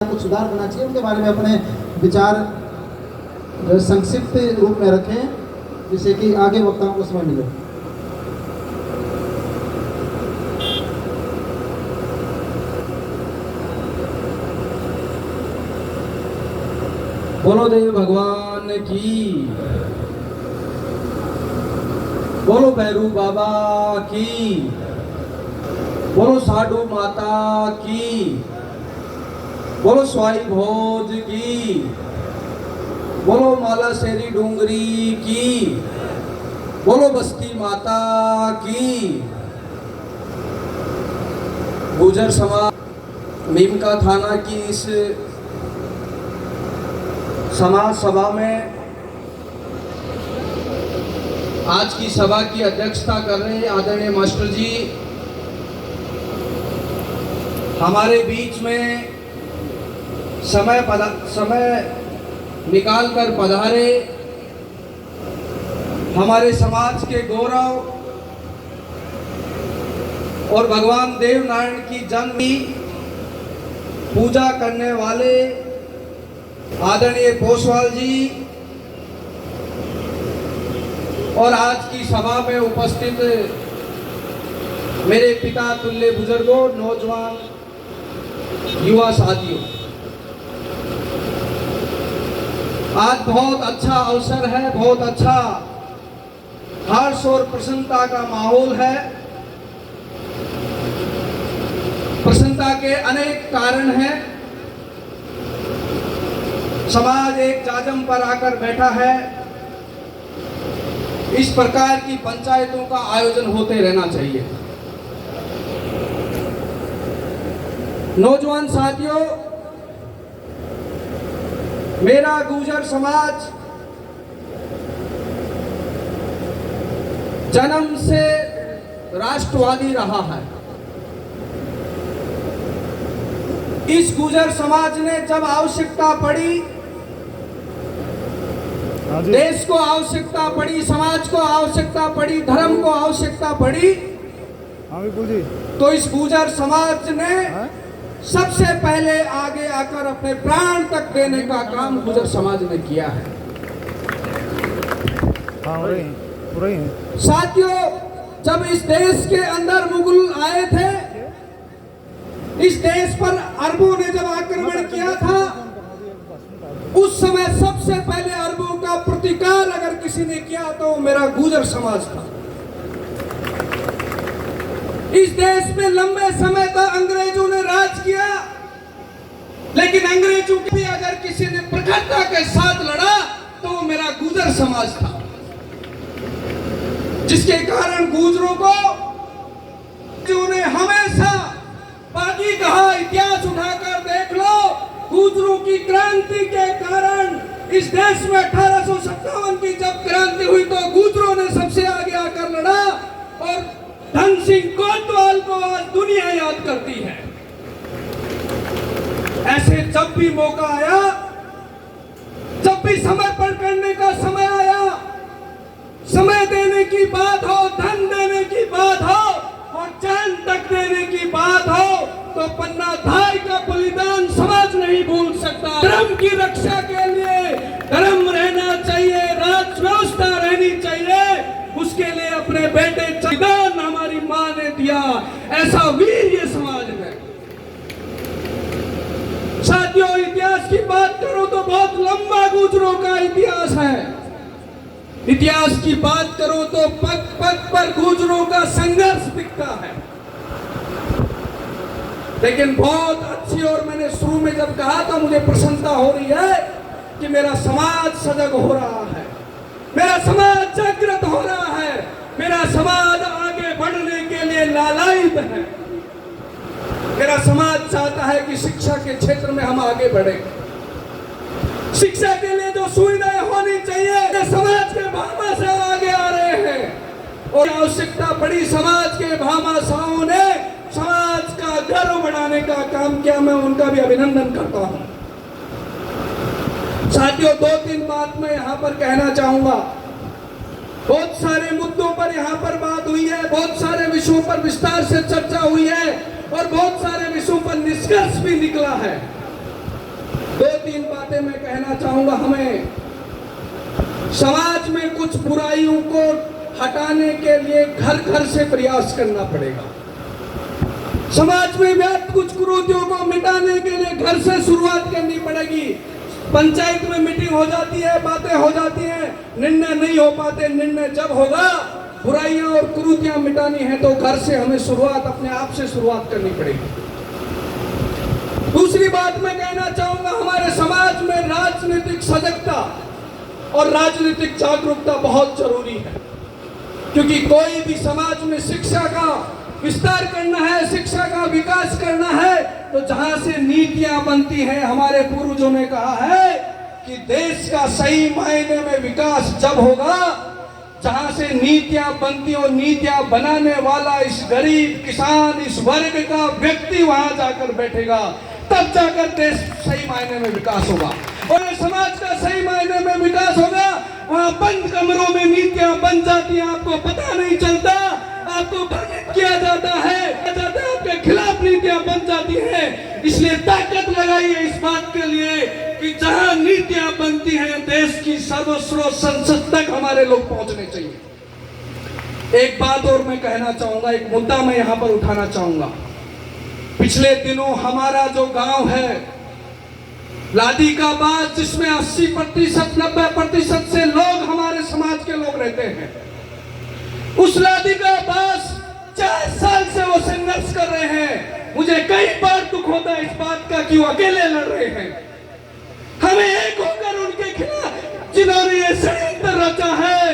कुछ सुधार करना चाहिए, उनके बारे में अपने विचार संक्षिप्त रूप में रखें जिससे कि आगे वक्ताओं को समय मिले। बोलो देव भगवान की, बोलो भैरू बाबा की, बोलो साधु माता की, बोलो स्वाई भोज की, बोलो माला शेरी डूंगरी की, बोलो बस्ती माता की। गुजर समाज नीमका थाना की इस समाज सभा में आज की सभा की अध्यक्षता कर रहे आदरणीय मास्टर जी हमारे बीच में समय निकाल कर पधारे। हमारे समाज के गौरव और भगवान देव नारायण की जन्म की पूजा करने वाले आदरणीय पोसवाल जी और आज की सभा में उपस्थित मेरे पिता तुल्य बुजुर्गों, नौजवान युवा साथियों, आज बहुत अच्छा अवसर है, बहुत अच्छा हर्ष और प्रसन्नता का माहौल है। प्रसन्नता के अनेक कारण हैं। समाज एक जाजम पर आकर बैठा है। इस प्रकार की पंचायतों का आयोजन होते रहना चाहिए। नौजवान साथियों, मेरा गुर्जर समाज जन्म से राष्ट्रवादी रहा है। इस गुर्जर समाज ने जब आवश्यकता पड़ी, देश को आवश्यकता पड़ी, समाज को आवश्यकता पड़ी, धर्म को आवश्यकता पड़ी, तो इस गुर्जर समाज ने सबसे पहले आगे आकर अपने प्राण तक देने का काम गुर्जर समाज ने किया है। साथियों, जब इस देश के अंदर मुगल आए थे, इस देश पर अरबों ने जब आक्रमण किया था, उस समय सबसे पहले अरबों का प्रतिकार अगर किसी ने किया तो मेरा गुर्जर समाज था। इस देश में लंबे समय तक अंग्रेजों ने राज किया, लेकिन अंग्रेजों के भी अगर किसी ने प्रखरता के साथ लड़ा तो मेरा गुर्जर समाज था, जिसके कारण गुर्जरों को उन्हें हमेशा बागी कहा। इतिहास उठाकर देख लो, गुर्जरों की क्रांति के कारण इस देश में 1857 की जब क्रांति हुई तो गुर्जरों ने सबसे आगे आकर लड़ा और धन सिंह कोतवाल को आज दुनिया याद करती है। ऐसे जब भी मौका आया, जब भी समर्पण करने का समय आया, समय देने की बात हो, धन देने की बात हो और जान तक देने की बात हो, तो पन्ना धार का बलिदान समाज नहीं भूल सकता। धर्म की रक्षा के लिए धर्म रहना चाहिए, राज व्यवस्था रहनी चाहिए, उसके लिए अपने बेटे बलिदान हमारी मां ने दिया। ऐसा वीर ये समाज है। साथियों, इतिहास की बात करो तो बहुत लंबा गुर्जरों का इतिहास है। इतिहास की बात करो तो पग पग पर गुर्जरों का संघर्ष दिखता है। लेकिन बहुत अच्छी, और मैंने शुरू में जब कहा था मुझे प्रसन्नता हो रही है कि मेरा समाज सजग हो रहा है, मेरा समाज जागृत हो रहा है, मेरा समाज आगे बढ़ने के लिए लालायित है। मेरा समाज चाहता है कि शिक्षा के क्षेत्र में हम आगे बढ़े। शिक्षा के लिए जो सुविधाएं होनी चाहिए, समाज के भामाशाह आगे आ रहे हैं और आवश्यकता पड़ी समाज के भामाशाहों ने समाज का गर्व बढ़ाने का काम किया। मैं उनका भी अभिनंदन करता हूं। साथियों, 2-3 बात मैं यहाँ पर कहना चाहूंगा। बहुत सारे मुद्दों पर यहाँ पर बात हुई है, बहुत सारे विषयों पर विस्तार से चर्चा हुई है और बहुत सारे विषयों पर निष्कर्ष भी निकला है। 2-3 बातें मैं कहना चाहूंगा। हमें समाज में कुछ बुराइयों को हटाने के लिए घर घर से प्रयास करना पड़ेगा। समाज में व्याप्त कुछ कुरीतियों को मिटाने के लिए घर से शुरुआत करनी पड़ेगी। पंचायत में मीटिंग हो जाती है, बातें हो जाती हैं, निर्णय नहीं हो पाते। निर्णय जब होगा, बुराइयां और कुरीतियां मिटानी है तो घर से हमें शुरुआत, अपने आप से शुरुआत करनी पड़ेगी। दूसरी बात मैं कहना चाहूंगा, हमारे समाज में राजनीतिक सजगता और राजनीतिक जागरूकता बहुत जरूरी है, क्योंकि कोई भी समाज में शिक्षा का विस्तार करना है, शिक्षा का विकास करना है, तो जहां से नीतियां बनती हैं, हमारे पूर्वजों ने कहा है कि देश का सही मायने में विकास जब होगा जहां से नीतियां बनती और नीतियां बनाने वाला इस गरीब किसान, इस वर्ग का व्यक्ति वहां जाकर बैठेगा, तब जाकर देश सही मायने में विकास होगा। और समाज का सही मायने में विकास होगा, वहां बंद कमरों में नीतियां बन जाती हैं, आपको पता नहीं चलता, आपको भ्रमित किया जाता है, आपके खिलाफ नीतियां बन जाती हैं। इसलिए ताकत लगाइए इस बात के लिए कि जहां नीतियां बनती हैं, देश की सर्वश्रेष्ठ संसद तक हमारे लोग पहुंचने चाहिए। एक बात और मैं कहना चाहूंगा, एक मुद्दा मैं यहां पर उठाना चाहूंगा। पिछले दिनों हमारा जो गांव है लादी का बास, जिसमें 80% 90% से लोग हमारे समाज के लोग रहते हैं, उस लादी का बास 4 साल से वो संघर्ष कर रहे हैं। मुझे कई बार दुख होता है इस बात का कि वो अकेले लड़ रहे हैं। हमें एक होकर उनके खिलाफ, जिन्होंने ये षड्यंत्र रचा है,